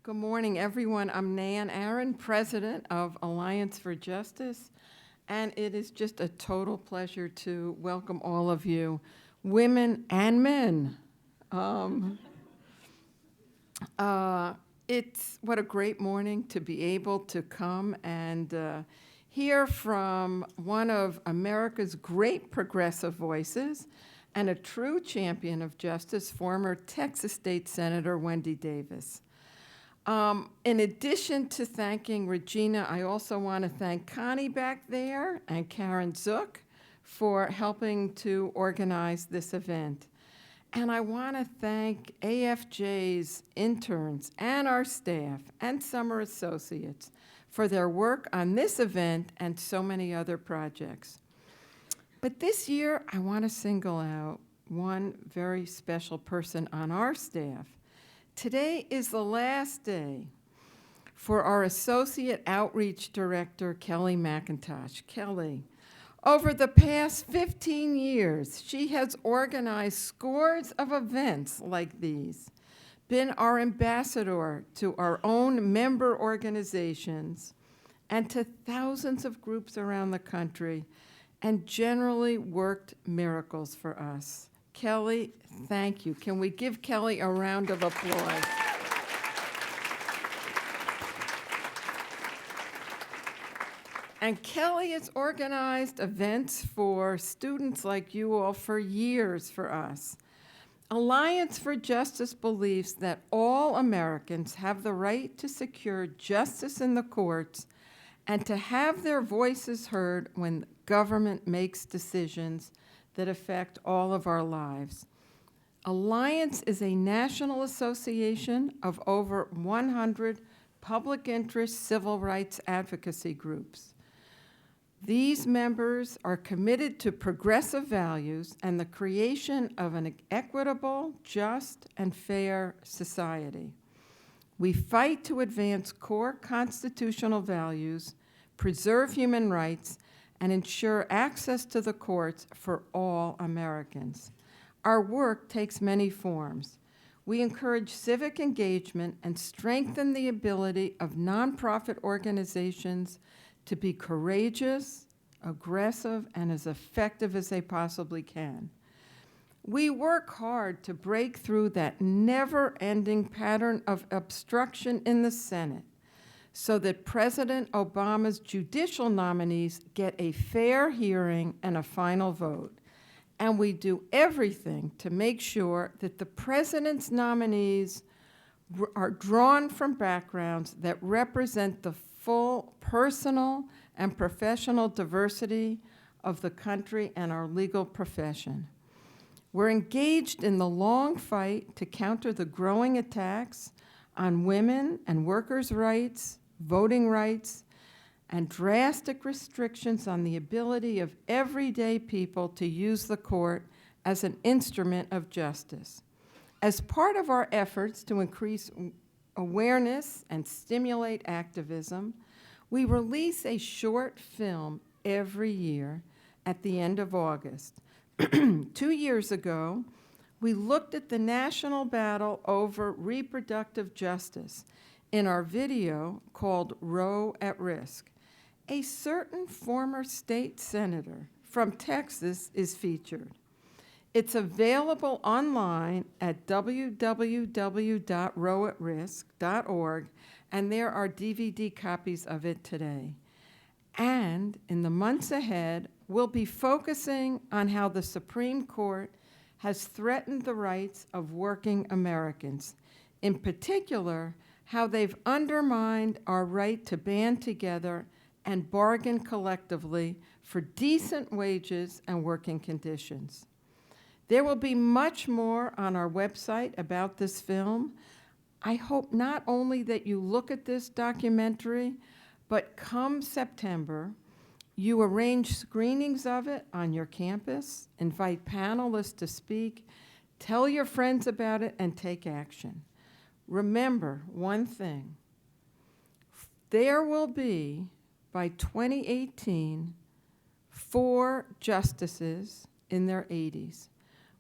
Good morning, everyone. I'm Nan Aaron, president of Alliance for Justice, and it is just a total pleasure to welcome all of you, women and men. It's what a great morning to be able to come and hear from one of America's great progressive voices and a true champion of justice, former Texas State Senator Wendy Davis. In addition to thanking Regina, I also want to thank Connie back there and Karen Zook for helping to organize this event. And I want to thank AFJ's interns and our staff and summer associates for their work on this event and so many other projects. But this year, I want to single out one very special person on our staff. Today is the last day for our Associate Outreach Director, Kelly McIntosh. Kelly, over the past 15 years, she has organized scores of events like these, been our ambassador to our own member organizations and to thousands of groups around the country, and generally worked miracles for us. Kelly, thank you. Can we give Kelly a round of applause? And Kelly has organized events for students like you all for years for us. Alliance for Justice believes that all Americans have the right to secure justice in the courts and to have their voices heard when government makes decisions that affect all of our lives. Alliance is a national association of over 100 public interest civil rights advocacy groups. These members are committed to progressive values and the creation of an equitable, just, and fair society. We fight to advance core constitutional values, preserve human rights, and ensure access to the courts for all Americans. Our work takes many forms. We encourage civic engagement and strengthen the ability of nonprofit organizations to be courageous, aggressive, and as effective as they possibly can. We work hard to break through that never-ending pattern of obstruction in the Senate so that President Obama's judicial nominees get a fair hearing and a final vote. And we do everything to make sure that the president's nominees are drawn from backgrounds that represent the full personal and professional diversity of the country and our legal profession. We're engaged in the long fight to counter the growing attacks on women and workers' rights, voting rights, and drastic restrictions on the ability of everyday people to use the court as an instrument of justice. As part of our efforts to increase awareness and stimulate activism, we release a short film every year at the end of August. 2 years ago, we looked at the national battle over reproductive justice in our video called Roe at Risk. A certain former state senator from Texas is featured. It's available online at www.roeatrisk.org, and there are DVD copies of it today. And in the months ahead, we'll be focusing on how the Supreme Court has threatened the rights of working Americans. In particular, how they've undermined our right to band together and bargain collectively for decent wages and working conditions. There will be much more on our website about this film. I hope not only that you look at this documentary, but come September, you arrange screenings of it on your campus, invite panelists to speak, tell your friends about it, and take action. Remember one thing, there will be, by 2018, 4 justices in their 80s,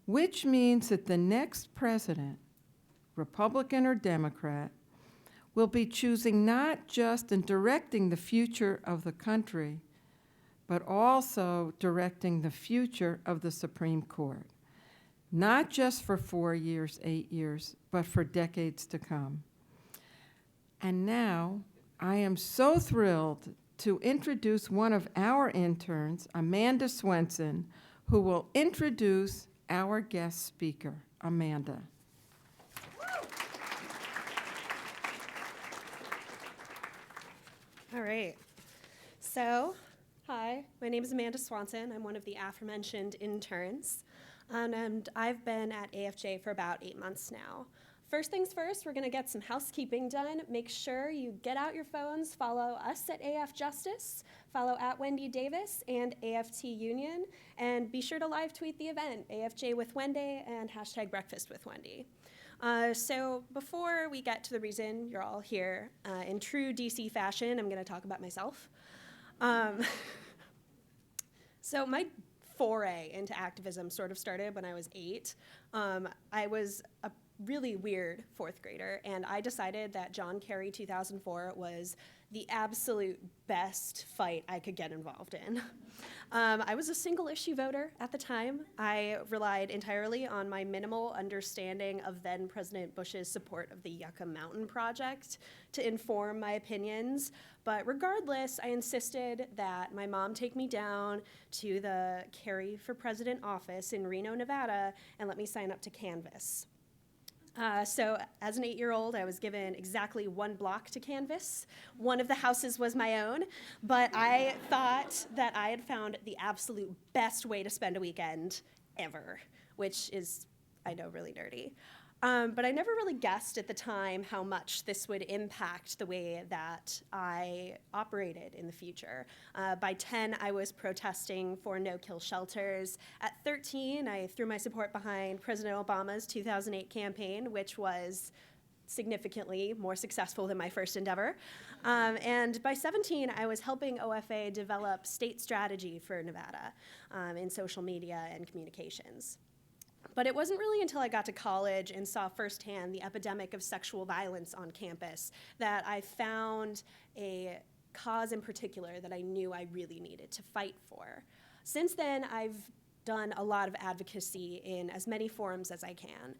which means that the next president, Republican or Democrat, will be choosing not just and directing the future of the country, but also directing the future of the Supreme Court, not just for 4 years, 8 years, but for decades to come. And now, I am so thrilled to introduce one of our interns, Amanda Swenson, who will introduce our guest speaker. Amanda. All right. So, hi, my name is Amanda Swanson. I'm one of the aforementioned interns, and I've been at AFJ for about 8 months now. First things first, we're going to get some housekeeping done. Make sure you get out your phones, follow us at AF Justice, follow at Wendy Davis and AFT Union, and be sure to live tweet the event, AFJ with Wendy and hashtag Breakfast with Wendy. So before we get to the reason you're all here, in true DC fashion, I'm going to talk about myself. So my foray into activism sort of started when I was 8. I was a really weird 4th grader, and I decided that John Kerry 2004 was the absolute best fight I could get involved in. I was a single-issue voter at the time. I relied entirely on my minimal understanding of then President Bush's support of the Yucca Mountain Project to inform my opinions. But regardless, I insisted that my mom take me down to the Kerry for President office in Reno, Nevada, and let me sign up to canvass. So as an 8-year-old, I was given exactly 1 block to canvass. One of the houses was my own, but I thought that I had found the absolute best way to spend a weekend ever, which is, I know, really nerdy. But I never really guessed at the time how much this would impact the way that I operated in the future. By 10, I was protesting for no-kill shelters. At 13, I threw my support behind President Obama's 2008 campaign, which was significantly more successful than my first endeavor. And by 17, I was helping OFA develop state strategy for Nevada in social media and communications. But it wasn't really until I got to college and saw firsthand the epidemic of sexual violence on campus that I found a cause in particular that I knew I really needed to fight for. Since then, I've done a lot of advocacy in as many forums as I can.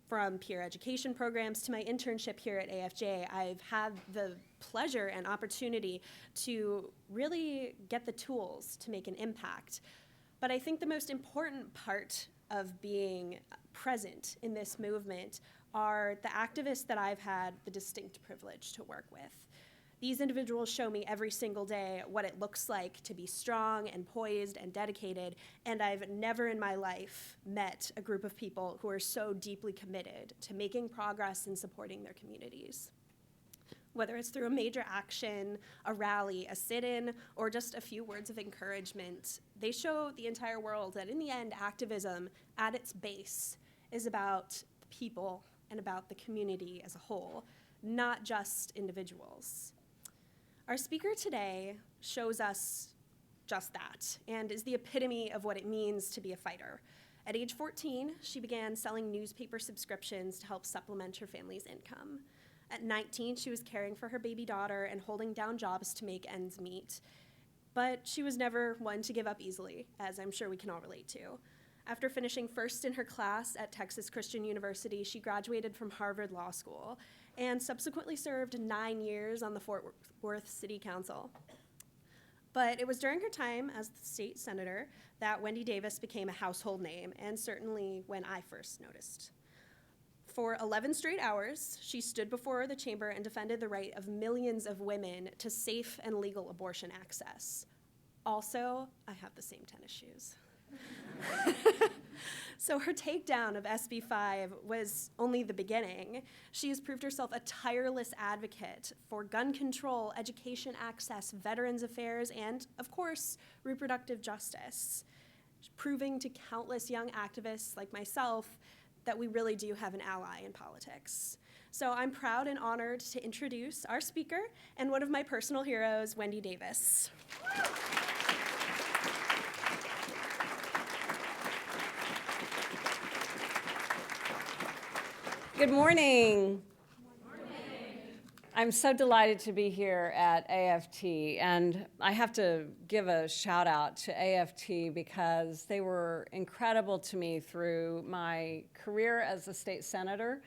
From peer education programs to my internship here at AFJ, I've had the pleasure and opportunity to really get the tools to make an impact. But I think the most important part of being present in this movement are the activists that I've had the distinct privilege to work with. These individuals show me every single day what it looks like to be strong and poised and dedicated, and I've never in my life met a group of people who are so deeply committed to making progress and supporting their communities. Whether it's through a major action, a rally, a sit-in, or just a few words of encouragement, they show the entire world that in the end, activism at its base is about the people and about the community as a whole, not just individuals. Our speaker today shows us just that and is the epitome of what it means to be a fighter. At age 14, she began selling newspaper subscriptions to help supplement her family's income. At 19, she was caring for her baby daughter and holding down jobs to make ends meet. But she was never one to give up easily, as I'm sure we can all relate to. After finishing first in her class at Texas Christian University, she graduated from Harvard Law School and subsequently served 9 years on the Fort Worth City Council. But it was during her time as the state senator that Wendy Davis became a household name, and certainly when I first noticed. For 11 straight hours, she stood before the chamber and defended the right of millions of women to safe and legal abortion access. Also, I have the same tennis shoes. So her takedown of SB 5 was only the beginning. She has proved herself a tireless advocate for gun control, education access, veterans affairs, and, of course, reproductive justice, proving to countless young activists like myself that we really do have an ally in politics. So I'm proud and honored to introduce our speaker and one of my personal heroes, Wendy Davis. Good morning. I'm so delighted to be here at AFT, and I have to give a shout out to AFT because they were incredible to me through my career as a state senator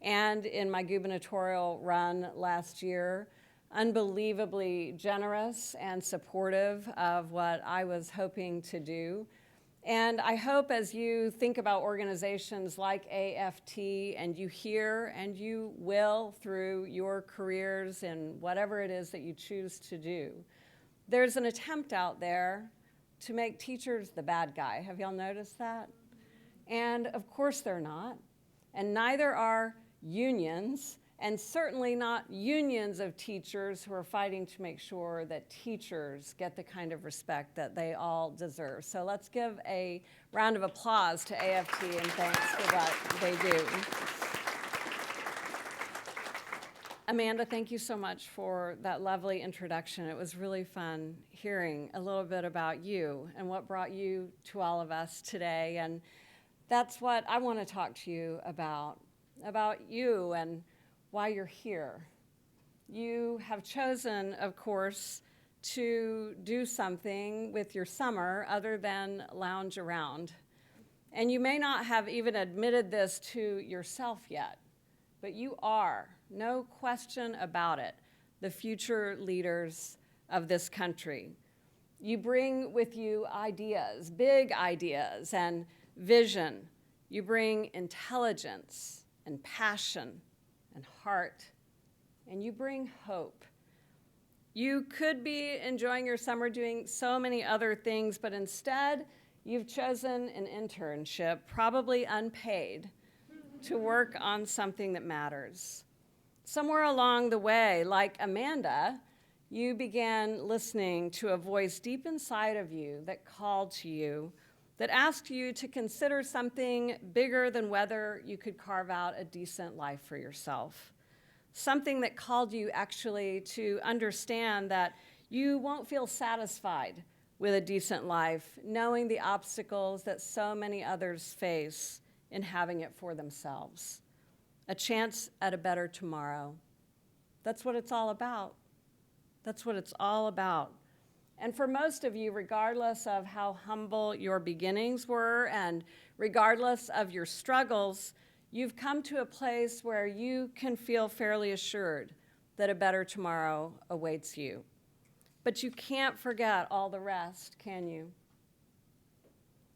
and in my gubernatorial run last year. Unbelievably generous and supportive of what I was hoping to do. And I hope as you think about organizations like AFT and you hear and you will through your careers and whatever it is that you choose to do, there's an attempt out there to make teachers the bad guy. Have y'all noticed that? And of course they're not. And neither are unions, and certainly not unions of teachers who are fighting to make sure that teachers get the kind of respect that they all deserve. So let's give a round of applause to AFT and thanks for what they do. Amanda, thank you so much for that lovely introduction. It was really fun hearing a little bit about you and what brought you to all of us today. And that's what I want to talk to you about you and why you're here. You have chosen, of course, to do something with your summer other than lounge around. And you may not have even admitted this to yourself yet, but you are, no question about it, the future leaders of this country. You bring with you ideas, big ideas, and vision. You bring intelligence and passion and heart, and you bring hope. You could be enjoying your summer doing so many other things, but instead, you've chosen an internship, probably unpaid, to work on something that matters. Somewhere along the way, like Amanda, you began listening to a voice deep inside of you that called to you, that asked you to consider something bigger than whether you could carve out a decent life for yourself. Something that called you actually to understand that you won't feel satisfied with a decent life, knowing the obstacles that so many others face in having it for themselves. A chance at a better tomorrow. That's what it's all about. That's what it's all about. And for most of you, regardless of how humble your beginnings were and regardless of your struggles, you've come to a place where you can feel fairly assured that a better tomorrow awaits you. But you can't forget all the rest, can you?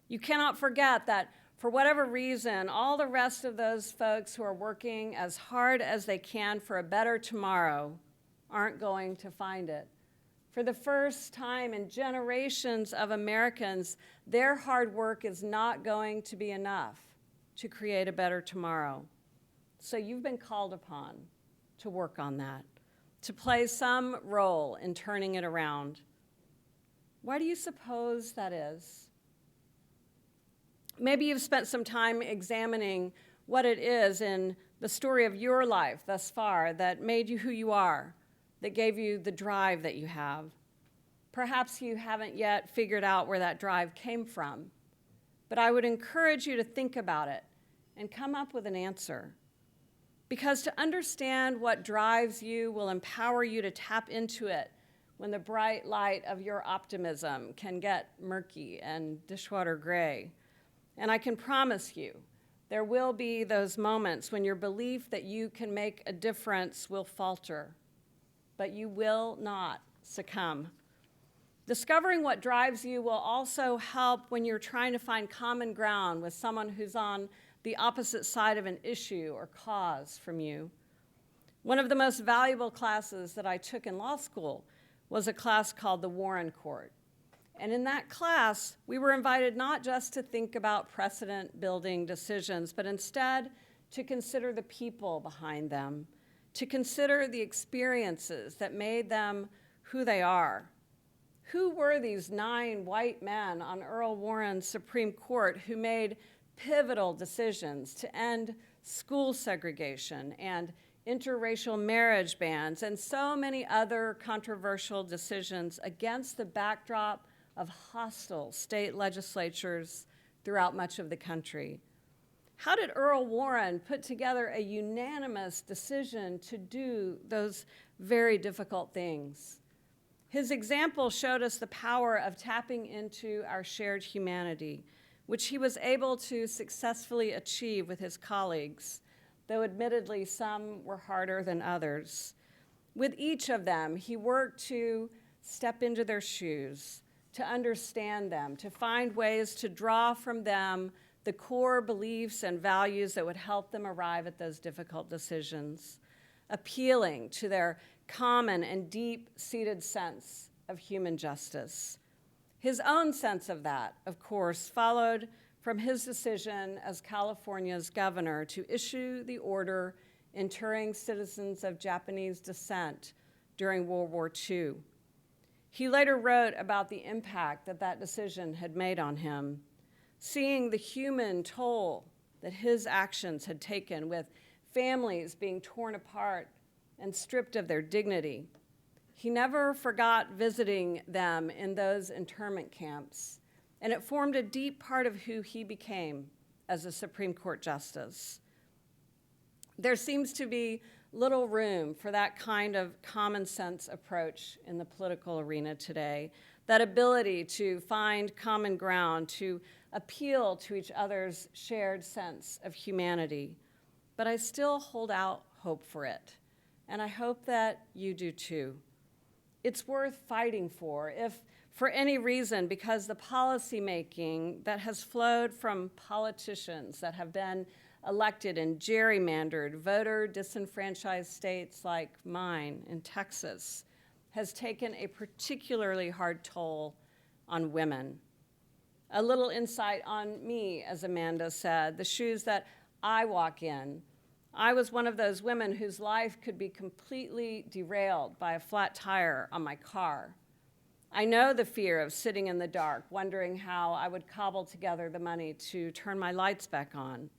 You cannot forget that for whatever reason, all the rest of those folks who are working as hard as they can for a better tomorrow aren't going to find it. For the first time in generations of Americans, their hard work is not going to be enough to create a better tomorrow. So you've been called upon to work on that, to play some role in turning it around. Why do you suppose that is? Maybe you've spent some time examining what it is in the story of your life thus far that made you who you are, that gave you the drive that you have. Perhaps you haven't yet figured out where that drive came from, but I would encourage you to think about it and come up with an answer. Because to understand what drives you will empower you to tap into it when the bright light of your optimism can get murky and dishwater gray. And I can promise you, there will be those moments when your belief that you can make a difference will falter, but you will not succumb. Discovering what drives you will also help when you're trying to find common ground with someone who's on the opposite side of an issue or cause from you. One of the most valuable classes that I took in law school was a class called the Warren Court. And in that class, we were invited not just to think about precedent-building decisions, but instead to consider the people behind them, to consider the experiences that made them who they are. Who were these 9 white men on Earl Warren's Supreme Court who made pivotal decisions to end school segregation and interracial marriage bans and so many other controversial decisions against the backdrop of hostile state legislatures throughout much of the country? How did Earl Warren put together a unanimous decision to do those very difficult things? His example showed us the power of tapping into our shared humanity, which he was able to successfully achieve with his colleagues, though admittedly some were harder than others. With each of them, he worked to step into their shoes, to understand them, to find ways to draw from them the core beliefs and values that would help them arrive at those difficult decisions, appealing to their common and deep-seated sense of human justice. His own sense of that, of course, followed from his decision as California's governor to issue the order interring citizens of Japanese descent during World War II. He later wrote about the impact that that decision had made on him, seeing the human toll that his actions had taken, with families being torn apart and stripped of their dignity. He never forgot visiting them in those internment camps, and it formed a deep part of who he became as a Supreme Court justice. There seems to be little room for that kind of common sense approach in the political arena today, that ability to find common ground, to appeal to each other's shared sense of humanity. But I still hold out hope for it, and I hope that you do too. It's worth fighting for, if for any reason, because the policymaking that has flowed from politicians that have been elected in gerrymandered, voter-disenfranchised states like mine in Texas has taken a particularly hard toll on women. A little insight on me, as Amanda said, the shoes that I walk in. I was one of those women whose life could be completely derailed by a flat tire on my car. I know the fear of sitting in the dark, wondering how I would cobble together the money to turn my lights back on.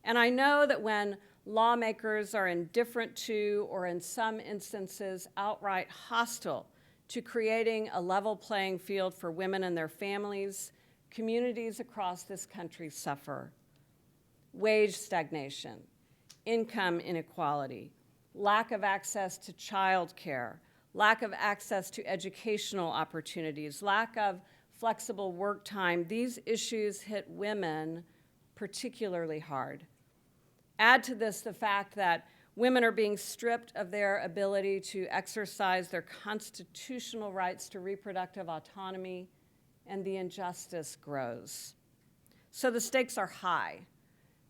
And I know that when lawmakers are indifferent to, or in some instances outright hostile to, creating a level playing field for women and their families, communities across this country suffer. Wage stagnation, income inequality, lack of access to child care, lack of access to educational opportunities, lack of flexible work time, these issues hit women particularly hard. Add to this the fact that women are being stripped of their ability to exercise their constitutional rights to reproductive autonomy, and the injustice grows. So the stakes are high,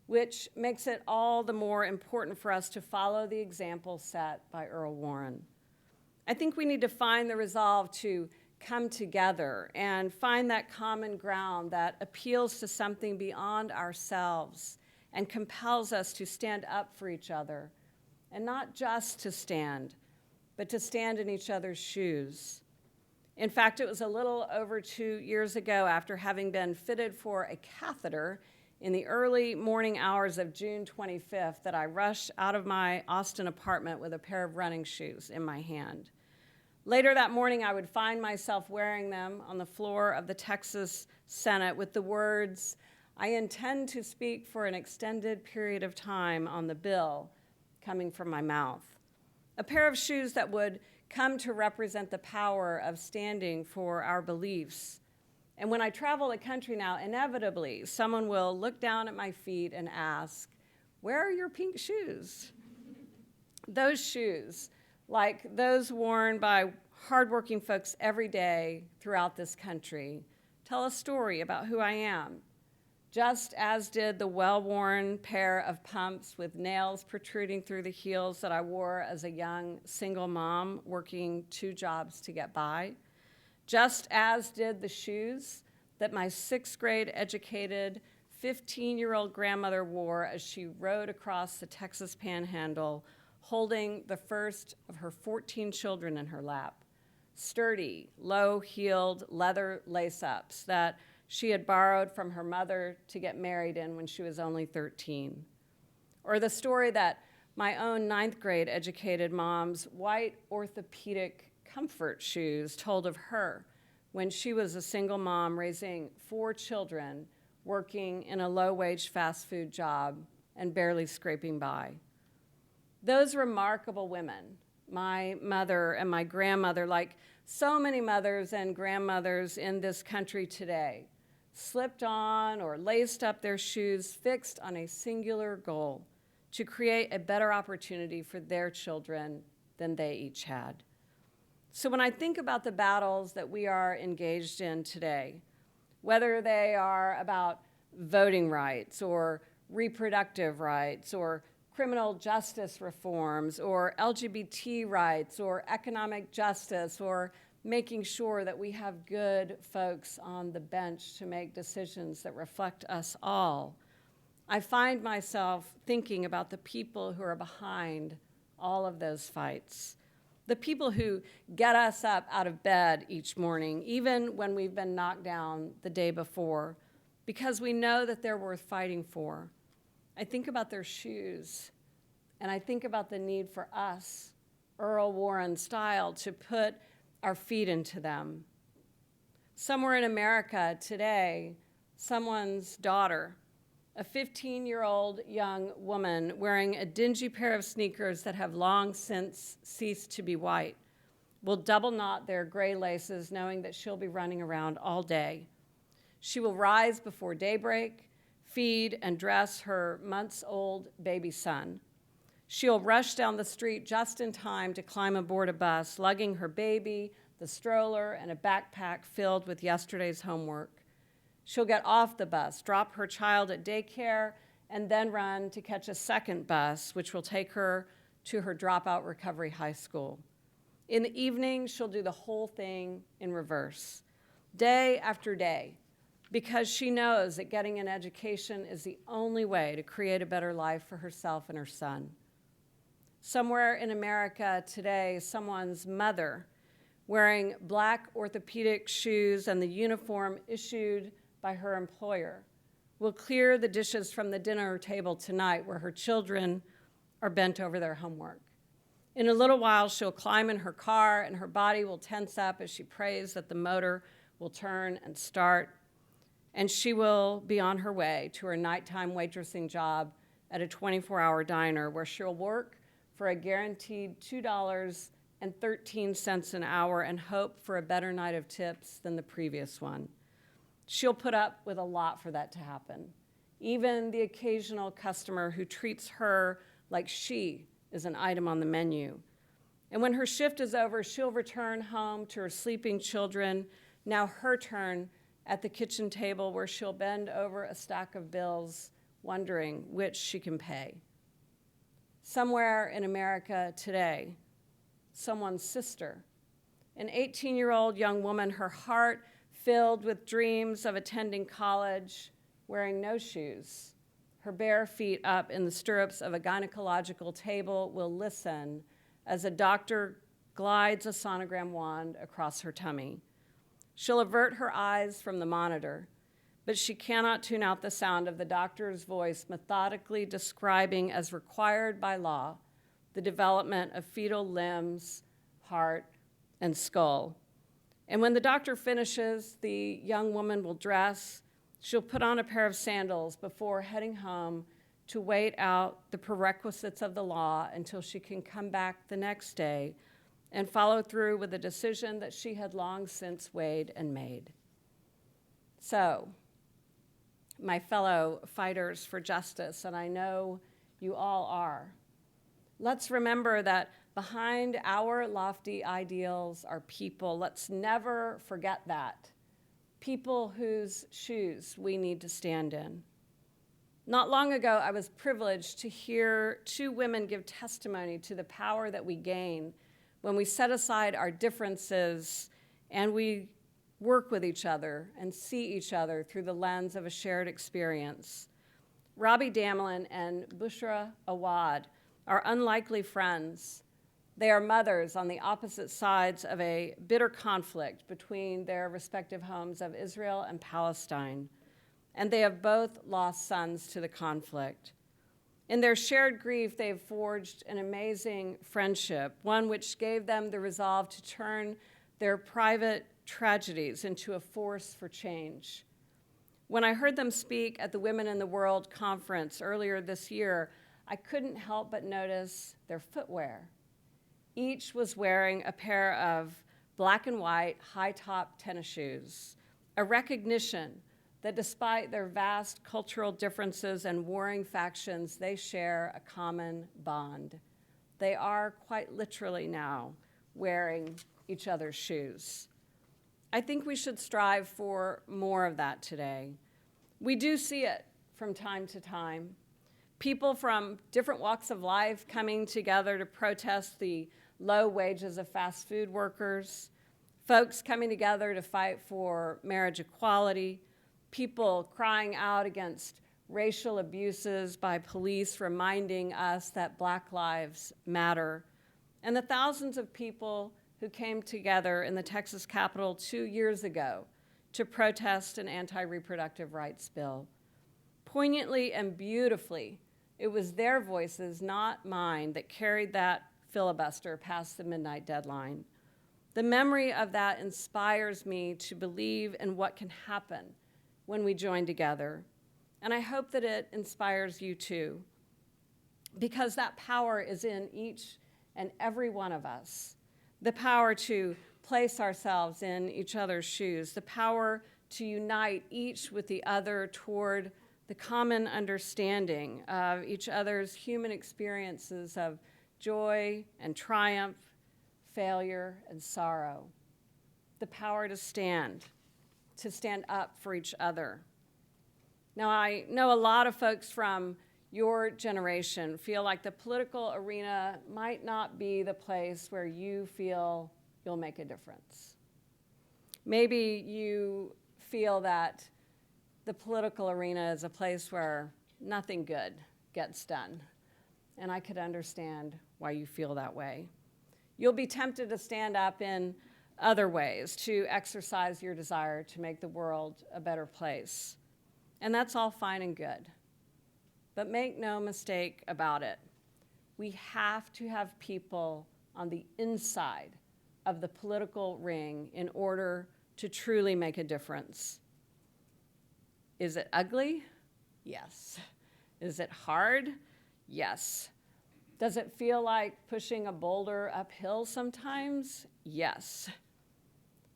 which makes it all the more important for us to follow the example set by Earl Warren. I think we need to find the resolve to come together and find that common ground that appeals to something beyond ourselves and compels us to stand up for each other, and not just to stand, but to stand in each other's shoes. In fact, it was a little over 2 years ago, after having been fitted for a catheter in the early morning hours of June 25th, that I rushed out of my Austin apartment with a pair of running shoes in my hand. Later that morning, I would find myself wearing them on the floor of the Texas Senate with the words, "I intend to speak for an extended period of time on the bill," coming from my mouth. A pair of shoes that would come to represent the power of standing for our beliefs. And when I travel the country now, inevitably, someone will look down at my feet and ask, "Where are your pink shoes?" Those shoes, like those worn by hardworking folks every day throughout this country, tell a story about who I am, just as did the well-worn pair of pumps with nails protruding through the heels that I wore as a young single mom working 2 jobs to get by, just as did the shoes that my 6th grade educated 15-year-old grandmother wore as she rode across the Texas Panhandle, holding the first of her 14 children in her lap, sturdy, low-heeled leather lace-ups that she had borrowed from her mother to get married in when she was only 13. Or the story that my own 9th grade educated mom's white orthopedic comfort shoes told of her when she was a single mom raising 4 children, working in a low-wage fast food job and barely scraping by. Those remarkable women, my mother and my grandmother, like so many mothers and grandmothers in this country today, slipped on or laced up their shoes, fixed on a singular goal: to create a better opportunity for their children than they each had. So when I think about the battles that we are engaged in today, whether they are about voting rights or reproductive rights or criminal justice reforms or LGBT rights or economic justice or making sure that we have good folks on the bench to make decisions that reflect us all, I find myself thinking about the people who are behind all of those fights, the people who get us up out of bed each morning, even when we've been knocked down the day before, because we know that they're worth fighting for. I think about their shoes, and I think about the need for us, Earl Warren style, to put our feet into them. Somewhere in America today, someone's daughter, a 15-year-old young woman wearing a dingy pair of sneakers that have long since ceased to be white, will double knot their gray laces knowing that she'll be running around all day. She will rise before daybreak, feed and dress her months-old baby son. She'll rush down the street just in time to climb aboard a bus, lugging her baby, the stroller, and a backpack filled with yesterday's homework. She'll get off the bus, drop her child at daycare, and then run to catch a second bus, which will take her to her dropout recovery high school. In the evening, she'll do the whole thing in reverse, day after day, because she knows that getting an education is the only way to create a better life for herself and her son. Somewhere in America today, someone's mother, wearing black orthopedic shoes and the uniform issued by her employer, will clear the dishes from the dinner table tonight where her children are bent over their homework. In a little while, she'll climb in her car and her body will tense up as she prays that the motor will turn and start, and she will be on her way to her nighttime waitressing job at a 24-hour diner where she'll work for a guaranteed $2.13 an hour and hope for a better night of tips than the previous one. She'll put up with a lot for that to happen, even the occasional customer who treats her like she is an item on the menu. And when her shift is over, she'll return home to her sleeping children, now her turn at the kitchen table where she'll bend over a stack of bills, wondering which she can pay. Somewhere in America today, someone's sister, an 18-year-old young woman, her heart filled with dreams of attending college, wearing no shoes, her bare feet up in the stirrups of a gynecological table, will listen as a doctor glides a sonogram wand across her tummy. She'll avert her eyes from the monitor, but she cannot tune out the sound of the doctor's voice methodically describing, as required by law, the development of fetal limbs, heart, and skull. And when the doctor finishes, the young woman will dress. She'll put on a pair of sandals before heading home to wait out the prerequisites of the law until she can come back the next day and follow through with a decision that she had long since weighed and made. So, my fellow fighters for justice, and I know you all are, let's remember that behind our lofty ideals are people. Let's never forget that. People whose shoes we need to stand in. Not long ago, I was privileged to hear two women give testimony to the power that we gain when we set aside our differences and we work with each other and see each other through the lens of a shared experience. Robbie Damlin and Bushra Awad are unlikely friends. They are mothers on the opposite sides of a bitter conflict between their respective homes of Israel and Palestine, and they have both lost sons to the conflict. In their shared grief, they have forged an amazing friendship, one which gave them the resolve to turn their private tragedies into a force for change. When I heard them speak at the Women in the World conference earlier this year, I couldn't help but notice their footwear. Each was wearing a pair of black and white high-top tennis shoes, a recognition that despite their vast cultural differences and warring factions, they share a common bond. They are quite literally now wearing each other's shoes. I think we should strive for more of that today. We do see it from time to time. People from different walks of life coming together to protest the low wages of fast food workers, folks coming together to fight for marriage equality, people crying out against racial abuses by police reminding us that Black lives matter, and the thousands of people who came together in the Texas Capitol 2 years ago to protest an anti-reproductive rights bill. Poignantly and beautifully, it was their voices, not mine, that carried that filibuster past the midnight deadline. The memory of that inspires me to believe in what can happen when we join together. And I hope that it inspires you too, because that power is in each and every one of us. The power to place ourselves in each other's shoes, the power to unite each with the other toward the common understanding of each other's human experiences of joy and triumph, failure and sorrow. The power to stand up for each other. Now, I know a lot of folks from your generation feel like the political arena might not be the place where you feel you'll make a difference. Maybe you feel that the political arena is a place where nothing good gets done, and I could understand why you feel that way. You'll be tempted to stand up in other ways, to exercise your desire to make the world a better place, and that's all fine and good. But make no mistake about it, we have to have people on the inside of the political ring in order to truly make a difference. Is it ugly? Yes. Is it hard? Yes. Does it feel like pushing a boulder uphill sometimes? Yes.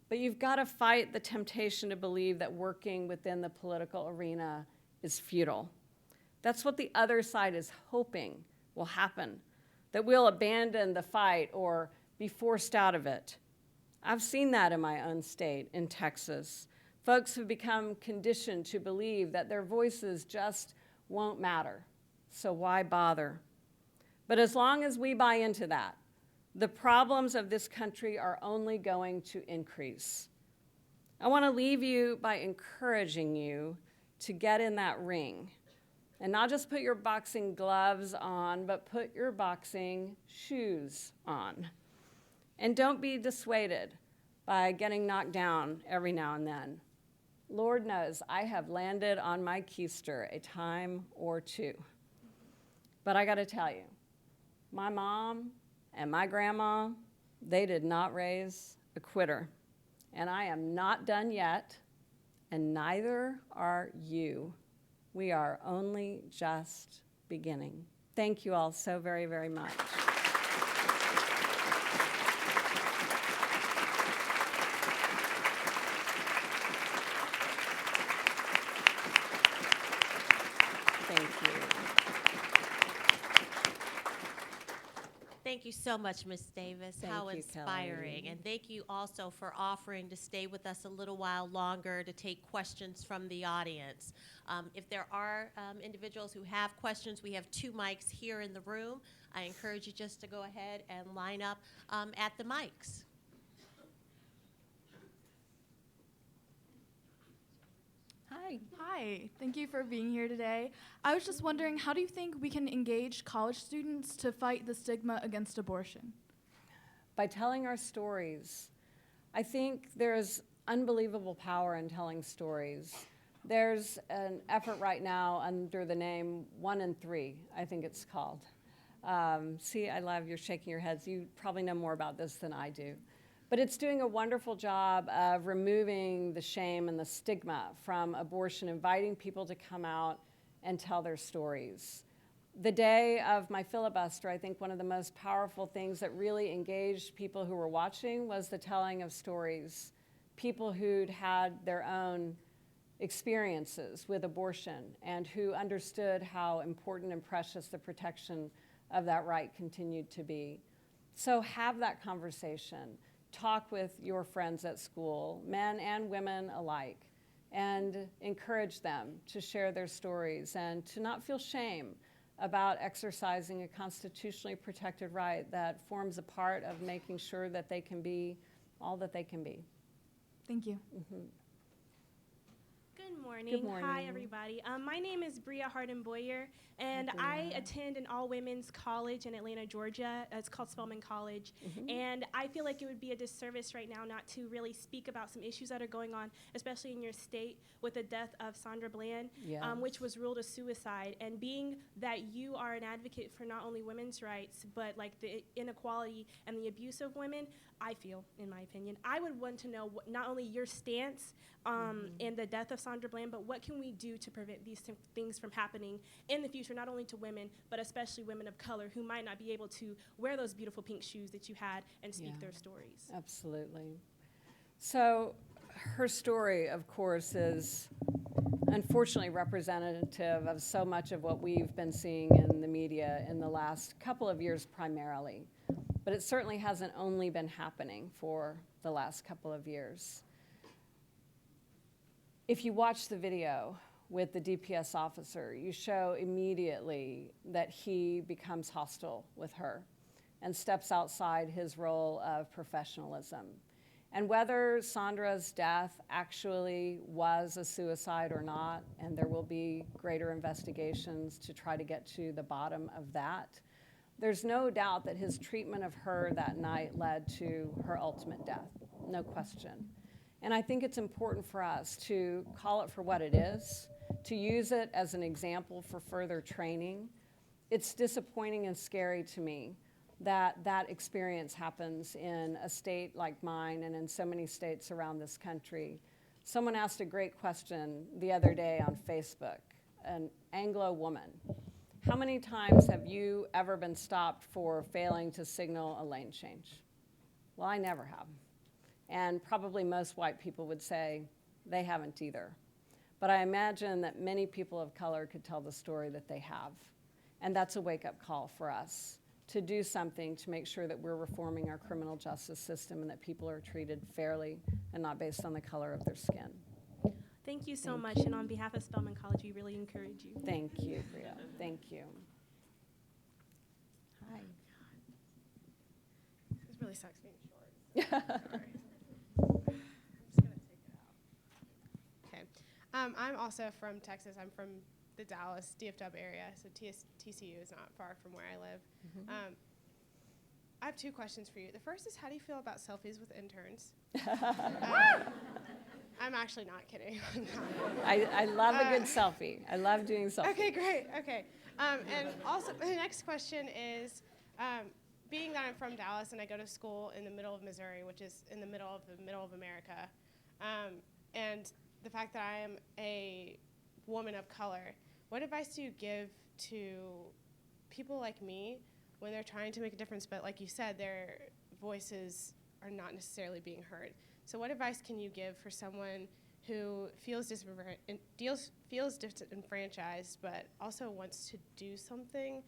But you've got to fight the temptation to believe that working within the political arena is futile. That's what the other side is hoping will happen, that we'll abandon the fight or be forced out of it. I've seen that in my own state, in Texas. Folks have become conditioned to believe that their voices just won't matter, so why bother? But as long as we buy into that, the problems of this country are only going to increase. I want to leave you by encouraging you to get in that ring. And not just put your boxing gloves on, but put your boxing shoes on. And don't be dissuaded by getting knocked down every now and then. Lord knows I have landed on my keister a time or two. But I got to tell you, my mom and my grandma, they did not raise a quitter. And I am not done yet, and neither are you. We are only just beginning. Thank you all so very, very much. Thank you. Thank you so much, Ms. Davis. Thank How you, inspiring. Kelly. And thank you also for offering to stay with us a little while longer to take questions from the audience. If there are individuals who have questions, we have 2 mics here in the room. I encourage you just to go ahead and line up at the mics. Hi. Hi, thank you for being here today. I was just wondering, how do you think we can engage college students to fight the stigma against abortion? By telling our stories. I think there's unbelievable power in telling stories. There's an effort right now under the name 1 in 3, I think it's called. See, I love you're shaking your heads. You probably know more about this than I do. But it's doing a wonderful job of removing the shame and the stigma from abortion, inviting people to come out and tell their stories. The day of my filibuster, I think one of the most powerful things that really engaged people who were watching was the telling of stories. People who'd had their own experiences with abortion and who understood how important and precious the protection of that right continued to be. So have that conversation. Talk with your friends at school, men and women alike, and encourage them to share their stories and to not feel shame about exercising a constitutionally protected right that forms a part of making sure that they can be all that they can be. Thank you. Good morning. Good morning. Hi, everybody. My name is Bria Harden Boyer, and I attend an all-women's college in Atlanta, Georgia. It's called Spelman College. And I feel like it would be a disservice right now not to really speak about some issues that are going on, especially in your state, with the death of Sandra Bland, Yeah. which was ruled a suicide. And being that you are an advocate for not only women's rights, but like the inequality and the abuse of women, I feel, in my opinion, I would want to know not only your stance in the death of Sandra Bland, but what can we do to prevent these things from happening in the future, not only to women, but especially women of color who might not be able to wear those beautiful pink shoes that you had and speak Yeah. their stories. Absolutely. So her story, of course, is unfortunately representative of so much of what we've been seeing in the media in the last couple of years primarily. But it certainly hasn't only been happening for the last couple of years. If you watch the video with the DPS officer, you show immediately that he becomes hostile with her and steps outside his role of professionalism. And whether Sandra's death actually was a suicide or not, and there will be greater investigations to try to get to the bottom of that, there's no doubt that his treatment of her that night led to her ultimate death, no question. And I think it's important for us to call it for what it is, to use it as an example for further training. It's disappointing and scary to me that that experience happens in a state like mine and in so many states around this country. Someone asked a great question the other day on Facebook, an Anglo woman. How many times have you ever been stopped for failing to signal a lane change? Well, I never have. And probably most white people would say they haven't either. But I imagine that many people of color could tell the story that they have. And that's a wake-up call for us to do something to make sure that we're reforming our criminal justice system and that people are treated fairly and not based on the color of their skin. Thank you so much, and on behalf of Spelman College, we really encourage you. Thank you, Bria. Thank you. Hi. This really sucks being short. Sorry. I'm just gonna take it out. Okay. I'm also from Texas. I'm from the Dallas DFW area, so TCU is not far from where I live. I have two questions for you. The first is, how do you feel about selfies with interns? I'm actually not kidding. I love a good selfie. I love doing selfies. Okay, great. Okay. And also, the next question is, being that I'm from Dallas and I go to school in the middle of Missouri, which is in the middle of America, and the fact that I am a woman of color, what advice do you give to people like me when they're trying to make a difference, but like you said, their voices are not necessarily being heard? So what advice can you give for someone who feels disenfranchised, but also wants to do something,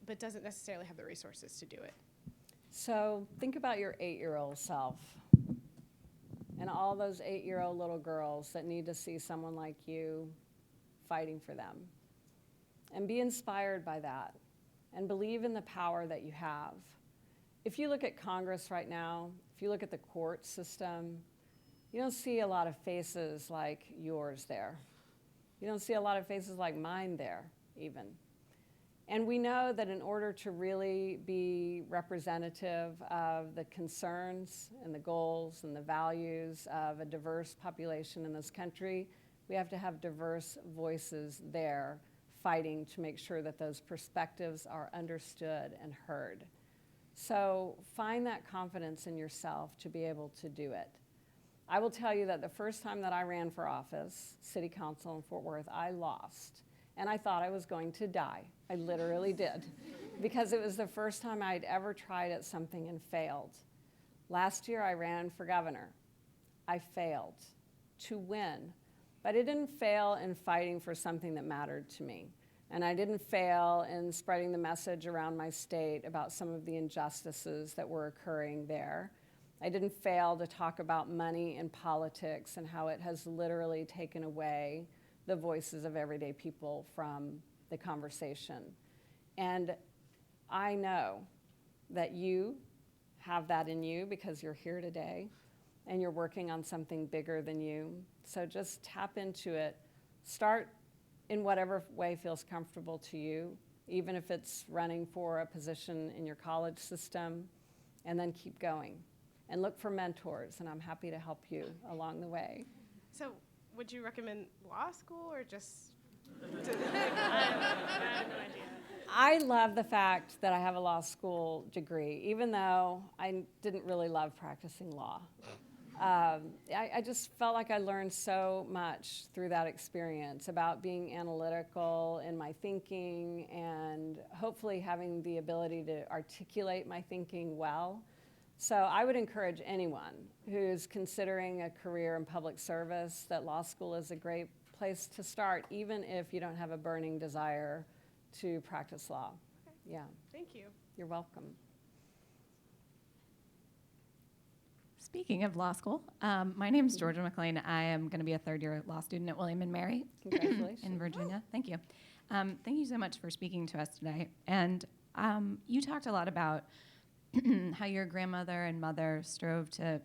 but doesn't necessarily have the resources to do it? So think about your 8-year-old self and all those 8-year-old little girls that need to see someone like you fighting for them. And be inspired by that and believe in the power that you have. If you look at Congress right now, if you look at the court system, you don't see a lot of faces like yours there. You don't see a lot of faces like mine there, even. And we know that in order to really be representative of the concerns and the goals and the values of a diverse population in this country, we have to have diverse voices there fighting to make sure that those perspectives are understood and heard. So find that confidence in yourself to be able to do it. I will tell you that the first time that I ran for office, city council in Fort Worth, I lost. And I thought I was going to die. I literally did. Because it was the first time I'd ever tried at something and failed. Last year I ran for governor. I failed to win. But I didn't fail in fighting for something that mattered to me. And I didn't fail in spreading the message around my state about some of the injustices that were occurring there. I didn't fail to talk about money and politics and how it has literally taken away the voices of everyday people from the conversation. And I know that you have that in you because you're here today and you're working on something bigger than you. So just tap into it. Start in whatever way feels comfortable to you, even if it's running for a position in your college system, and then keep going. And look for mentors, and I'm happy to help you along the way. So, would you recommend law school or just? I have no idea. I love the fact that I have a law school degree, even though I didn't really love practicing law. I just felt like I learned so much through that experience about being analytical in my thinking and hopefully having the ability to articulate my thinking well. So I would encourage anyone who's considering a career in public service that law school is a great place to start, even if you don't have a burning desire to practice law. Okay. Yeah, Thank you. you're welcome. Speaking of law school, my name is Georgia McLean. I am going to be a third-year law student at William & Mary Congratulations. in Virginia. Thank you. Thank you so much for speaking to us today. And you talked a lot about how your grandmother and mother strove to,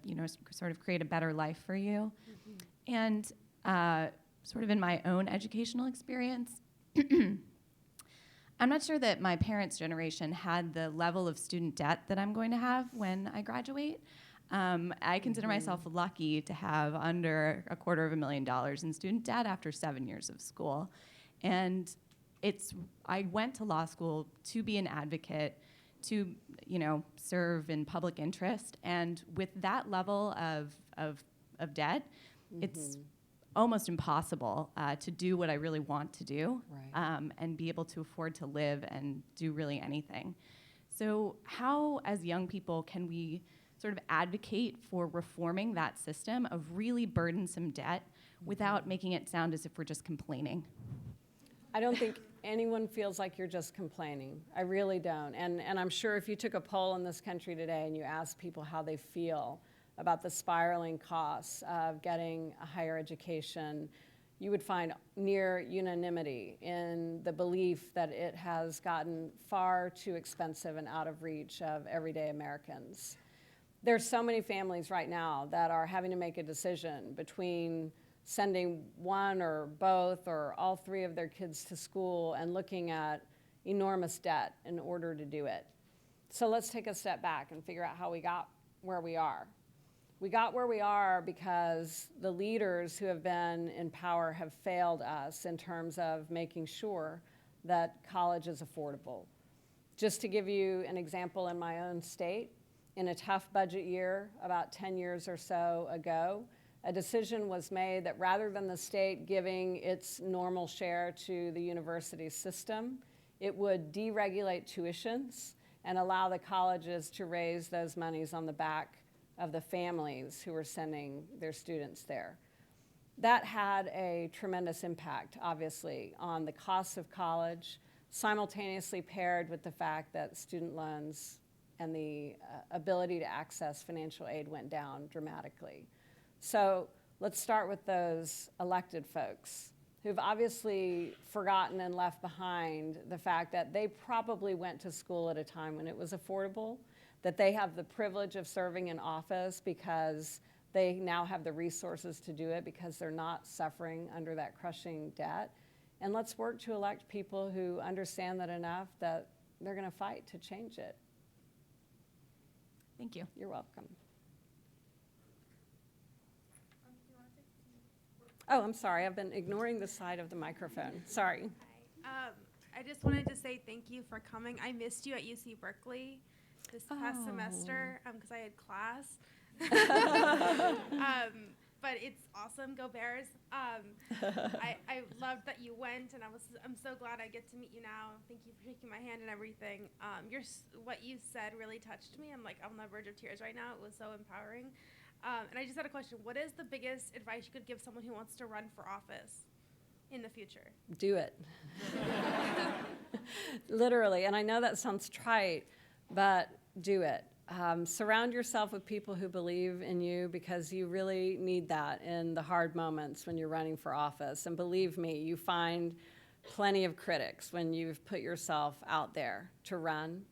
sort of create a better life for you. Mm-hmm. And sort of in my own educational experience, I'm not sure that my parents' generation had the level of student debt that I'm going to have when I graduate. I consider myself lucky to have under $250,000 in student debt after 7 years of school. And I went to law school to be an advocate, to serve in public interest. And with that level of debt, it's almost impossible to do what I really want to do, Right. and be able to afford to live and do really anything. So how, as young people, can we sort of advocate for reforming that system of really burdensome debt without making it sound as if we're just complaining? I don't think anyone feels like you're just complaining. I really don't. And I'm sure if you took a poll in this country today and you asked people how they feel about the spiraling costs of getting a higher education, you would find near unanimity in the belief that it has gotten far too expensive and out of reach of everyday Americans. There's so many families right now that are having to make a decision between sending one or both or all three of their kids to school and looking at enormous debt in order to do it. So let's take a step back and figure out how we got where we are. We got where we are because the leaders who have been in power have failed us in terms of making sure that college is affordable. Just to give you an example in my own state, in a tough budget year about 10 years or so ago, a decision was made that rather than the state giving its normal share to the university system, it would deregulate tuitions and allow the colleges to raise those monies on the back of the families who were sending their students there. That had a tremendous impact, obviously, on the costs of college, simultaneously paired with the fact that student loans and the ability to access financial aid went down dramatically. So let's start with those elected folks who've obviously forgotten and left behind the fact that they probably went to school at a time when it was affordable, that they have the privilege of serving in office because they now have the resources to do it because they're not suffering under that crushing debt. And let's work to elect people who understand that enough that they're going to fight to change it. Thank you. You're welcome. Oh, I'm sorry. I've been ignoring the side of the microphone. Sorry. I just wanted to say thank you for coming. I missed you at UC Berkeley. this past semester because I had class. But it's awesome. Go Bears. I loved that you went, and I'm so glad I get to meet you now. Thank you for shaking my hand and everything. What you said really touched me. I'm like on the verge of tears right now. It was so empowering. And I just had a question. What is the biggest advice you could give someone who wants to run for office in the future? Do it. Literally. And I know that sounds trite, but do it. Surround yourself with people who believe in you, because you really need that in the hard moments when you're running for office. And believe me, you find plenty of critics when you've put yourself out there to run.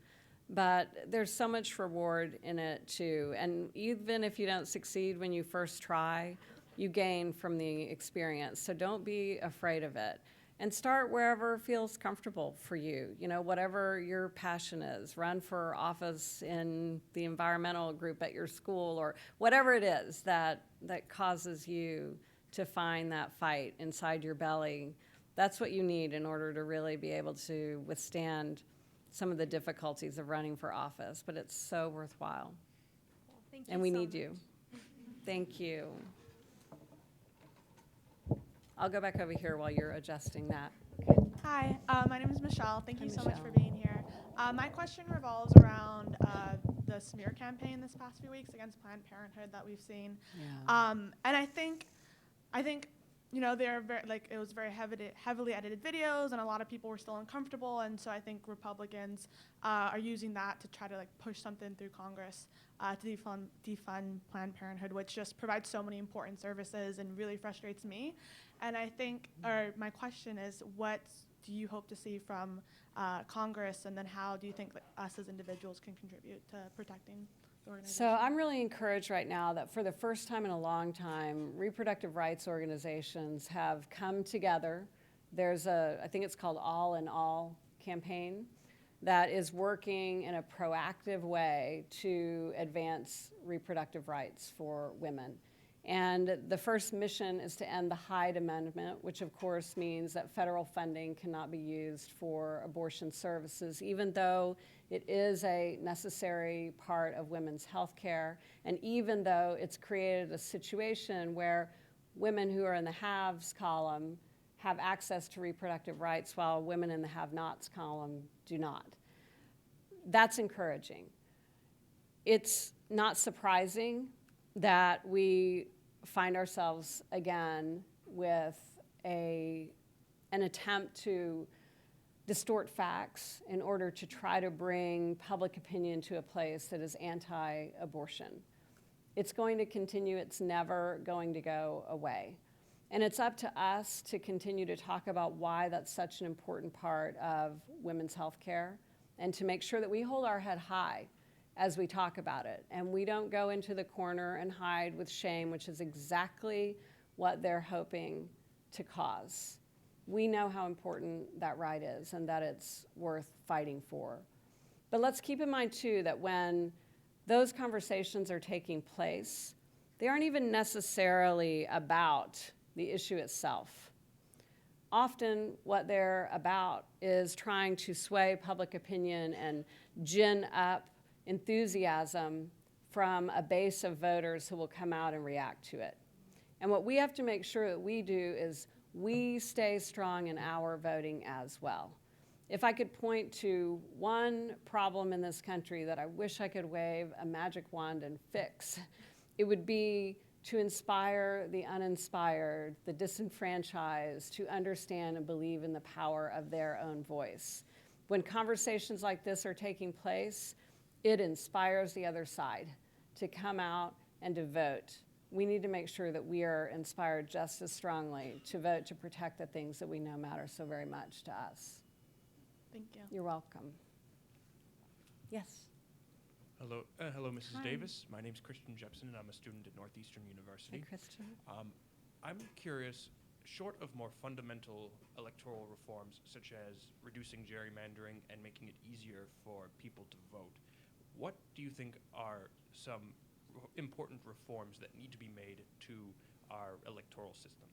But there's so much reward in it too. And even if you don't succeed when you first try, you gain from the experience. So don't be afraid of it. And start wherever feels comfortable for you. You know, whatever your passion is. Run for office in the environmental group at your school, or whatever it is that causes you to find that fight inside your belly. That's what you need in order to really be able to withstand some of the difficulties of running for office. But it's so worthwhile. Well, thank you And we so need much. you. Thank you. I'll go back over here while you're adjusting that. Hi, my name is Michelle. Thank Hi, you so much for Michelle. being here. My question revolves around the smear campaign this past few weeks against Planned Parenthood that we've seen. Yeah. And I think, you know, they're very, like, it was very heavily edited videos, and a lot of people were still uncomfortable. And so I think Republicans are using that to try to like push something through Congress to defund Planned Parenthood, which just provides so many important services and really frustrates me. And I think, or my question is, what do you hope to see from Congress, and then how do you think that us as individuals can contribute to protecting the organization? So I'm really encouraged right now that for the first time in a long time, reproductive rights organizations have come together. There's I think it's called All in All campaign, that is working in a proactive way to advance reproductive rights for women. And the first mission is to end the Hyde Amendment, which of course means that federal funding cannot be used for abortion services, even though it is a necessary part of women's health care, and even though it's created a situation where women who are in the haves column have access to reproductive rights while women in the have-nots column do not. That's encouraging. It's not surprising that we find ourselves again with an attempt to distort facts in order to try to bring public opinion to a place that is anti-abortion. It's going to continue. It's never going to go away. And it's up to us to continue to talk about why that's such an important part of women's health care, and to make sure that we hold our head high as we talk about it, and we don't go into the corner and hide with shame, which is exactly what they're hoping to cause. We know how important that right is and that it's worth fighting for. But let's keep in mind, too, that when those conversations are taking place, they aren't even necessarily about the issue itself. Often what they're about is trying to sway public opinion and gin up enthusiasm from a base of voters who will come out and react to it. And what we have to make sure that we do is we stay strong in our voting as well. If I could point to one problem in this country that I wish I could wave a magic wand and fix, it would be to inspire the uninspired, the disenfranchised, to understand and believe in the power of their own voice. When conversations like this are taking place, it inspires the other side to come out and to vote. We need to make sure that we are inspired just as strongly to vote to protect the things that we know matter so very much to us. Thank you. You're welcome. Yes. Hello, Mrs. Hi. Davis. My name's Christian Jepson, and I'm a student at Northeastern Hi, University. Christian. I'm curious, short of more fundamental electoral reforms, such as reducing gerrymandering and making it easier for people to vote, what do you think are some important reforms that need to be made to our electoral system?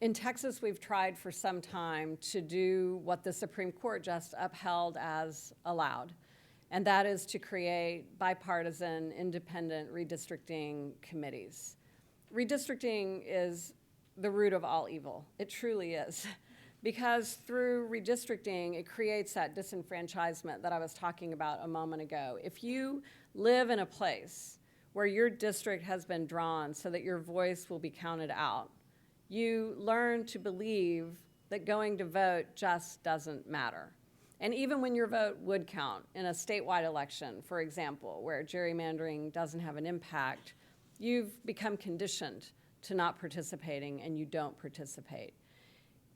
In Texas, we've tried for some time to do what the Supreme Court just upheld as allowed. and that is to create bipartisan, independent redistricting committees. Redistricting is the root of all evil. It truly is. Because through redistricting, it creates that disenfranchisement that I was talking about a moment ago. If you live in a place where your district has been drawn so that your voice will be counted out, you learn to believe that going to vote just doesn't matter. And even when your vote would count in a statewide election, for example, where gerrymandering doesn't have an impact, you've become conditioned to not participating and you don't participate.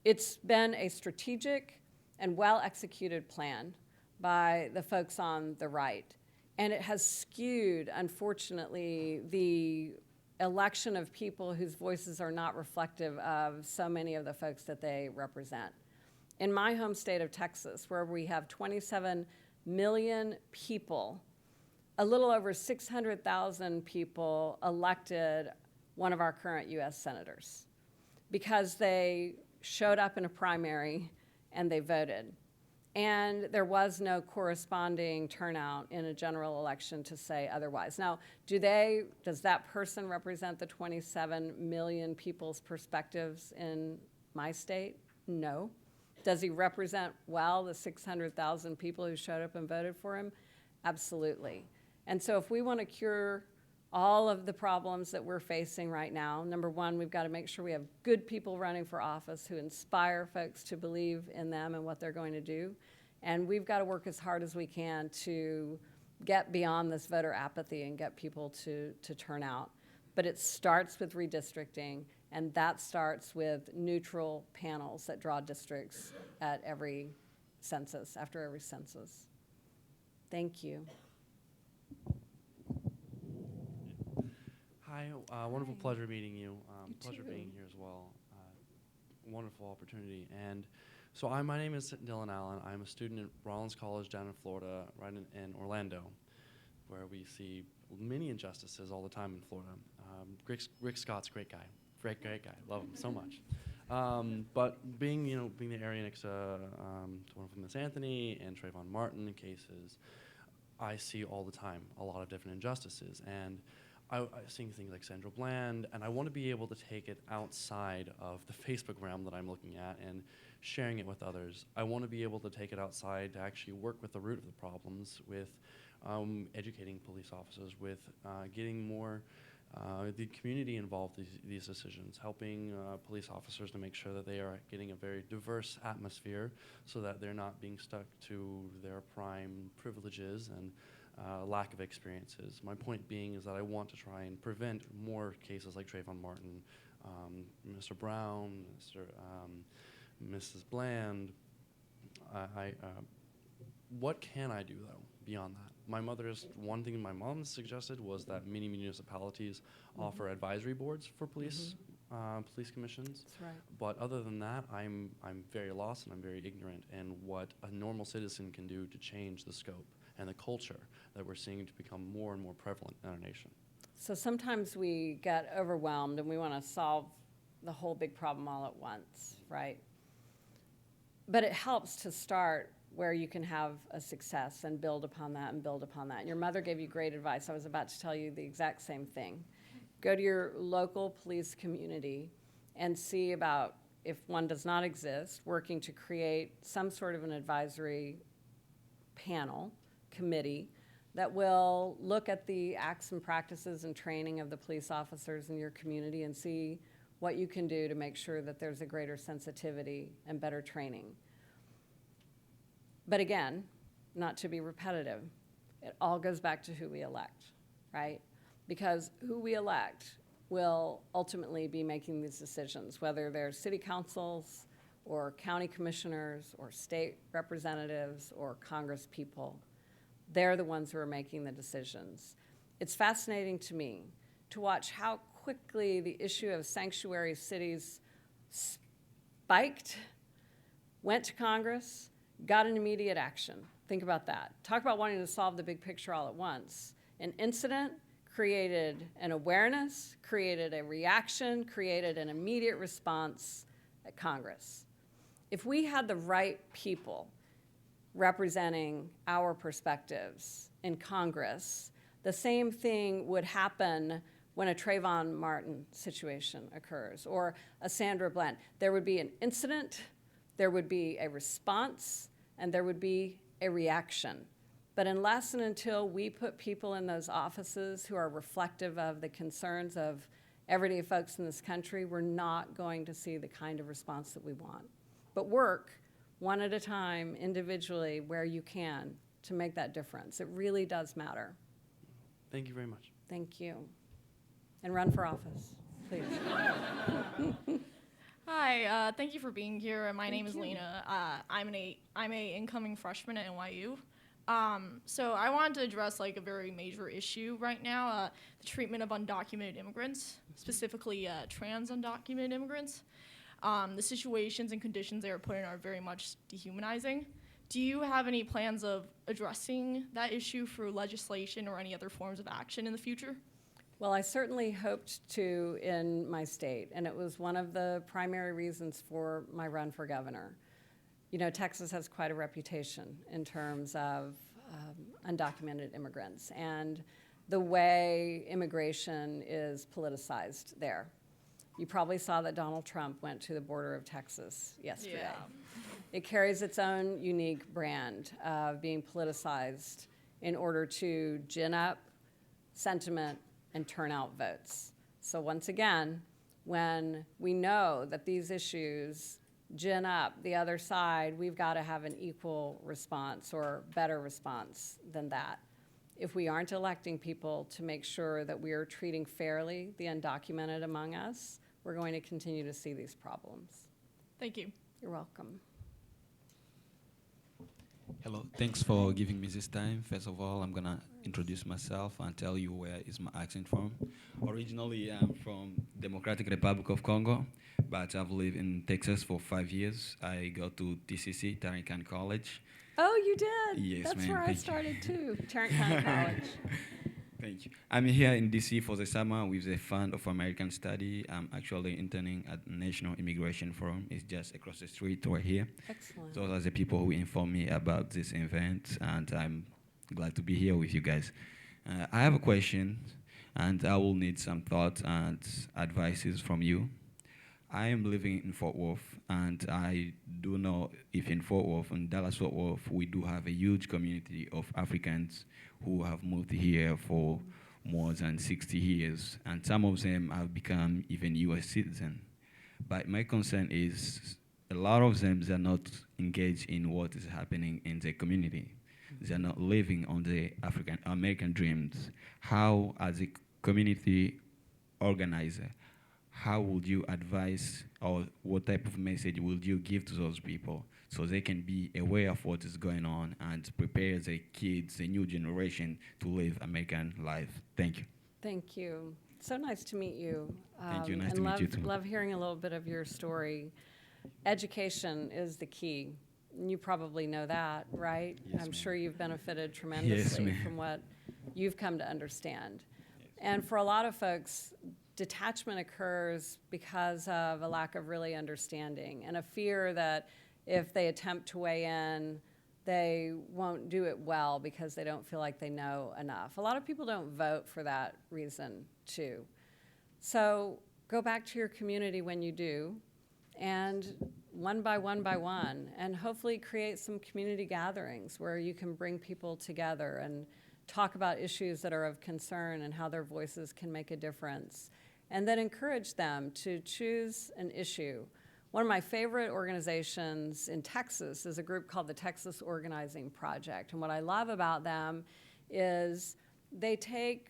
It's been a strategic and well-executed plan by the folks on the right, and it has skewed, unfortunately, the election of people whose voices are not reflective of so many of the folks that they represent. In my home state of Texas, where we have 27 million people, a little over 600,000 people elected one of our current US senators because they showed up in a primary and they voted. And there was no corresponding turnout in a general election to say otherwise. Now, does that person represent the 27 million people's perspectives in my state? No. Does he represent well the 600,000 people who showed up and voted for him? Absolutely. And so if we want to cure all of the problems that we're facing right now, number one, we've got to make sure we have good people running for office who inspire folks to believe in them and what they're going to do. And we've got to work as hard as we can to get beyond this voter apathy and get people to turn out. But it starts with redistricting, and that starts with neutral panels that draw districts at every census, after every census. Thank you. Hi, wonderful pleasure meeting you. Pleasure too. being here as well. Wonderful opportunity. And so my name is Dylan Allen. I'm a student at Rollins College down in Florida, right in Orlando, where we see many injustices all the time in Florida. Rick Scott's a great guy. Great guy. Love him so much. But being the area next to one from Miss Anthony and Trayvon Martin cases, I see all the time a lot of different injustices. And I'm seeing things like Sandra Bland, and I want to be able to take it outside of the Facebook realm that I'm looking at and sharing it with others. I want to be able to take it outside to actually work with the root of the problems, with educating police officers, with getting more the community involved in these decisions, helping police officers to make sure that they are getting a very diverse atmosphere so that they're not being stuck to their prime privileges and lack of experiences. My point being is that I want to try and prevent more cases like Trayvon Martin, Mr. Brown, Mrs. Bland. What can I do, though, beyond that? One thing my mom suggested was that many municipalities offer advisory boards for police police commissions. That's right. But other than that, I'm very lost and I'm very ignorant in what a normal citizen can do to change the scope and the culture that we're seeing to become more and more prevalent in our nation. So sometimes we get overwhelmed and we want to solve the whole big problem all at once, right? But it helps to start where you can have a success and build upon that and build upon that. And your mother gave you great advice. I was about to tell you the exact same thing. Go to your local police community and see about, if one does not exist, working to create some sort of an advisory panel, committee, that will look at the acts and practices and training of the police officers in your community and see what you can do to make sure that there's a greater sensitivity and better training. But again, not to be repetitive, it all goes back to who we elect, right? Because who we elect will ultimately be making these decisions, whether they're city councils or county commissioners or state representatives or Congress people. They're the ones who are making the decisions. It's fascinating to me to watch how quickly the issue of sanctuary cities spiked, went to Congress, got an immediate action. Think about that. Talk about wanting to solve the big picture all at once. An incident created an awareness, created a reaction, created an immediate response at Congress. If we had the right people representing our perspectives in Congress, the same thing would happen when a Trayvon Martin situation occurs or a Sandra Bland. There would be an incident, there would be a response, and there would be a reaction. But unless and until we put people in those offices who are reflective of the concerns of everyday folks in this country, we're not going to see the kind of response that we want. But work one at a time, individually, where you can, to make that difference. It really does matter. Thank you very much. Thank you. And run for office, please. Hi, thank you for being here. My name is you. Lena. I'm a incoming freshman at NYU. So I wanted to address like a very major issue right now, the treatment of undocumented immigrants, specifically trans undocumented immigrants. The situations and conditions they are put in are very much dehumanizing. Do you have any plans of addressing that issue through legislation or any other forms of action in the future? Well, I certainly hoped to in my state, and it was one of the primary reasons for my run for governor. You know, Texas has quite a reputation in terms of undocumented immigrants and the way immigration is politicized there. You probably saw that Donald Trump went to the border of Texas yesterday. Yeah. It carries its own unique brand of being politicized in order to gin up sentiment and turn out votes. So once again, when we know that these issues gin up the other side, we've got to have an equal response or better response than that. If we aren't electing people to make sure that we are treating fairly the undocumented among us, we're going to continue to see these problems. Thank you. You're welcome. Hello, thanks for giving me this time. First of all, I'm gonna introduce myself and tell you where is my accent from. Originally, I'm from Democratic Republic of Congo, but I've lived in Texas for 5 years. I go to TCC, Tarrant County College. Oh, you did? Yes, That's ma'am. where I Thank you. started too, Tarrant County College. Thank you. I'm here in DC for the summer with the Fund of American Study. I'm actually interning at National Immigration Forum. It's just across the street right here. Excellent. Those are the people who informed me about this event, and I'm glad to be here with you guys. I have a question, and I will need some thoughts and advices from you. I am living in Fort Worth, and I do know if in Fort Worth, in Dallas-Fort Worth, we do have a huge community of Africans who have moved here for more than 60 years, and some of them have become even US citizens. But my concern is a lot of them are not engaged in what is happening in the community. They're not living on the African-American dreams. How, as a community organizer, how would you advise, or what type of message would you give to those people so they can be aware of what is going on and prepare the kids, the new generation, to live American life? Thank you. Thank you. So nice to meet you. Thank you. Nice and to meet you too. Love hearing a little bit of your story. Education is the key. You probably know that, right? Yes, I'm ma'am. sure you've benefited tremendously ma'am. from what you've come to understand. And for a lot of folks, detachment occurs because of a lack of really understanding and a fear that if they attempt to weigh in, they won't do it well because they don't feel like they know enough. A lot of people don't vote for that reason, too. So go back to your community when you do, and one by one, and hopefully create some community gatherings where you can bring people together and talk about issues that are of concern and how their voices can make a difference. And then encourage them to choose an issue. One of my favorite organizations in Texas is a group called the Texas Organizing Project. And what I love about them is they take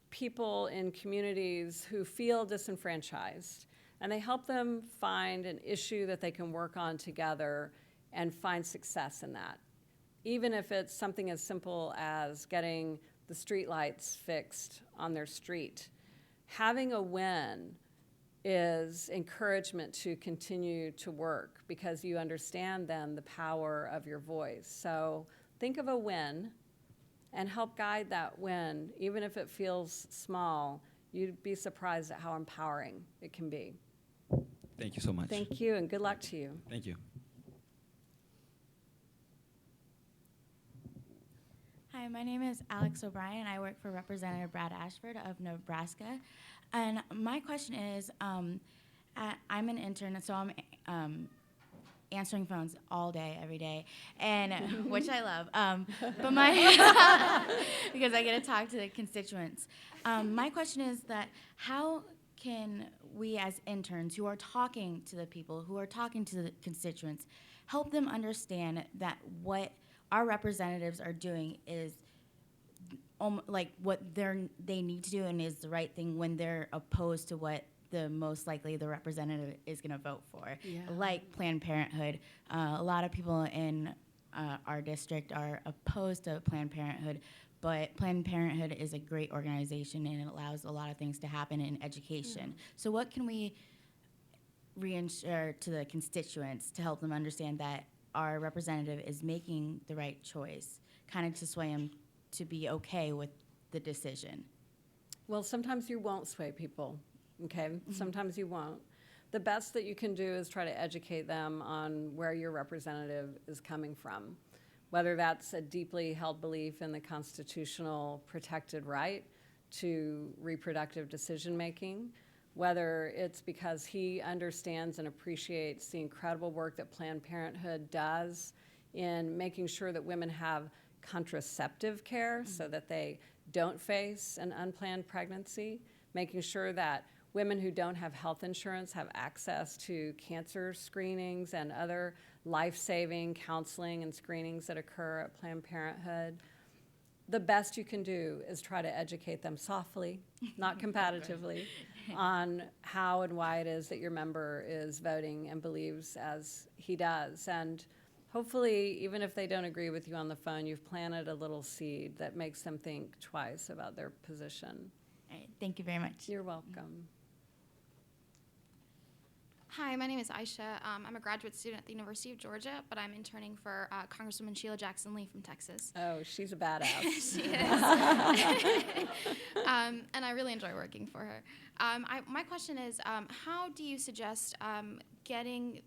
people in communities who feel disenfranchised, and they help them find an issue that they can work on together and find success in that. Even if it's something as simple as getting the streetlights fixed on their street. Having a win is encouragement to continue to work because you understand then the power of your voice. So think of a win and help guide that win. Even if it feels small, you'd be surprised at how empowering it can be. Thank you so much. Thank you, and good luck to you. Thank you. Hi, my name is Alex O'Brien. I work for Representative Brad Ashford of Nebraska. And my question is, I'm an intern, so I'm answering phones all day, every day, and which I love. But my because I get to talk to the constituents. My question is that how can we as interns who are talking to the people, who are talking to the constituents, help them understand that what our representatives are doing is like what they need to do and is the right thing when they're opposed to what the most likely the representative is going to vote for, like Planned Parenthood. A lot of people in our district are opposed to Planned Parenthood, but Planned Parenthood is a great organization and it allows a lot of things to happen in education. So what can we reinsure to the constituents to help them understand that our representative is making the right choice, kind of to sway them to be okay with the decision? Well, sometimes you won't sway people, okay? Sometimes you won't. The best that you can do is try to educate them on where your representative is coming from, whether that's a deeply held belief in the constitutional protected right to reproductive decision-making, whether it's because he understands and appreciates the incredible work that Planned Parenthood does in making sure that women have contraceptive care so that they don't face an unplanned pregnancy, making sure that women who don't have health insurance have access to cancer screenings and other life-saving counseling and screenings that occur at Planned Parenthood. The best you can do is try to educate them softly, not combatively, on how and why it is that your member is voting and believes as he does. And hopefully, even if they don't agree with you on the phone, you've planted a little seed that makes them think twice about their position. All right, thank you very much. You're welcome. Hi, my name is Aisha. I'm a graduate student at the University of Georgia, but I'm interning for Congresswoman Sheila Jackson Lee from Texas. Oh, she's a badass. She is. And I really enjoy working for her. My question is, how do you suggest getting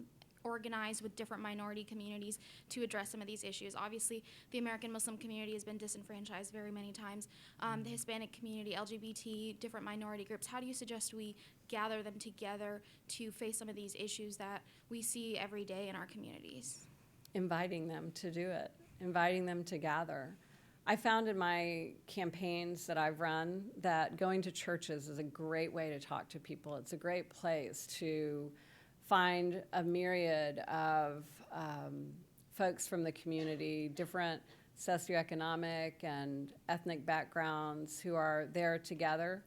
organized with different minority communities to address some of these issues? Obviously, the American Muslim community has been disenfranchised very many times. The Hispanic community, LGBT, different minority groups. How do you suggest we gather them together to face some of these issues that we see every day in our communities? Inviting them to do it, inviting them to gather. I found in my campaigns that I've run that going to churches is a great way to talk to people. It's a great place to find a myriad of folks from the community, different socioeconomic and ethnic backgrounds who are there together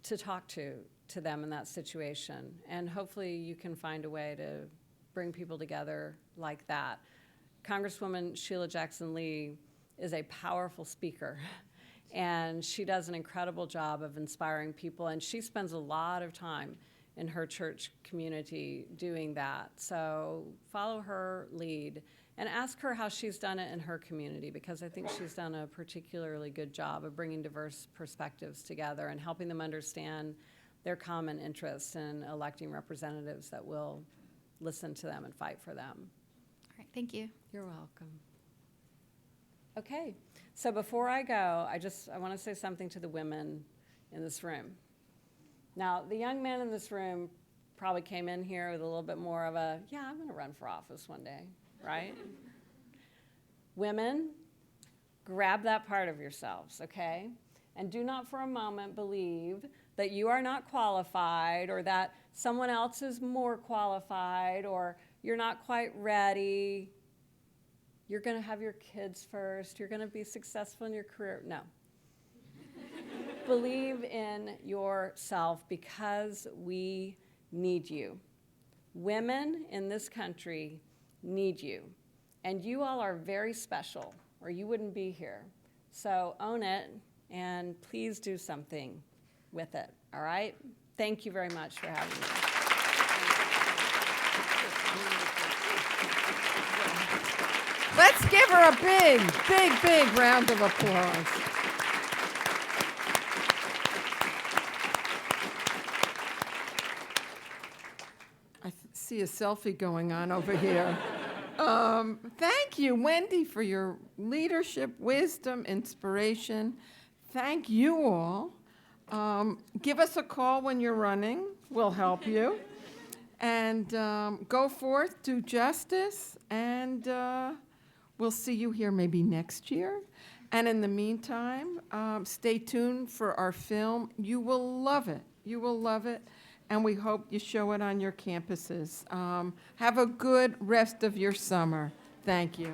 to talk to them in that situation. And hopefully you can find a way to bring people together like that. Congresswoman Sheila Jackson Lee is a powerful speaker, and she does an incredible job of inspiring people, and she spends a lot of time in her church community doing that. So follow her lead and ask her how she's done it in her community, because I think she's done a particularly good job of bringing diverse perspectives together and helping them understand their common interests in electing representatives that will listen to them and fight for them. All right, thank you. You're welcome. Okay, so before I go, I want to say something to the women in this room. Now, the young men in this room probably came in here with a little bit more of a, yeah, I'm going to run for office one day, right? Women, grab that part of yourselves, okay? And do not for a moment believe that you are not qualified or that someone else is more qualified or you're not quite ready. You're going to have your kids first. You're going to be successful in your career. No. Believe in yourself, because we need you. Women in this country need you. And you all are very special, or you wouldn't be here. So own it, and please do something with it, all right? Thank you very much for having me. Let's give her a big, big, big round of applause. I see a selfie going on over here. Thank you, Wendy, for your leadership, wisdom, inspiration. Thank you all. Give us a call when you're running. We'll help you. And go forth, do justice, and we'll see you here maybe next year. And in the meantime, stay tuned for our film. You will love it. You will love it. And we hope you show it on your campuses. Have a good rest of your summer. Thank you.